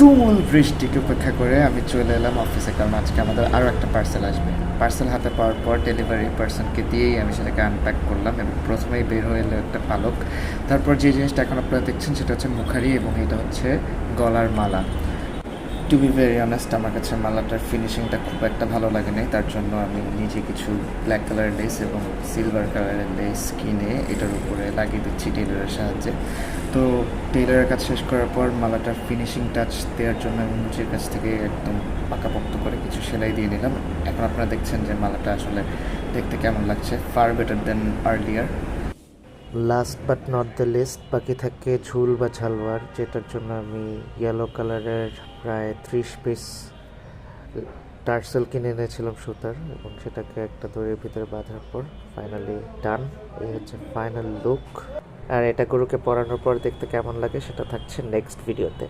তুমুল বৃষ্টিকে উপেক্ষা করে আমি চলে এলাম অফিসে, কারণ আজকে আমাদের আরও একটা পার্সেল আসবে। পার্সেল হাতে পাওয়ার পর ডেলিভারি পার্সনকে দিয়েই আমি সেটাকে আনপ্যাক করলাম, এবং প্রথমেই বের হয়ে এলো একটা পালক। তারপর যে জিনিসটা এখন আপনারা দেখছেন সেটা হচ্ছে মুখারি, এবং এটা হচ্ছে গলার মালা। টু বি ভেরি অনেস্ট, আমার কাছে মালাটার ফিনিশিংটা খুব একটা ভালো লাগে নাই, তার জন্য আমি নিজে কিছু ব্ল্যাক কালারের লেস এবং সিলভার কালারের লেস কিনে এটার উপরে লাগিয়ে দিচ্ছি টেইলরের সাহায্যে। তো টেইলরের কাজ শেষ করার পর মালাটার ফিনিশিং টাচ দেওয়ার জন্য আমি মুচির কাছ থেকে একদম পাকাপোক্ত করে কিছু সেলাই দিয়ে নিলাম। এখন আপনারা দেখছেন যে মালাটা আসলে দেখতে কেমন লাগছে, far better than earlier. Last but not the least, বাকি থাকে ঝুল বা ঝালওয়ার, যেটার জন্য আমি ইয়েলো কালারের প্রায় 30 পিস টার্সেল কিনে এনেছিলাম সুতার, এবং সেটাকে একটা দড়ির ভিতরে বাঁধার পর ফাইনালি ডান। এই হচ্ছে ফাইনাল লুক। আর এটা গরুকে পরানোর পর দেখতে কেমন লাগে সেটা থাকছে নেক্সট ভিডিওতে।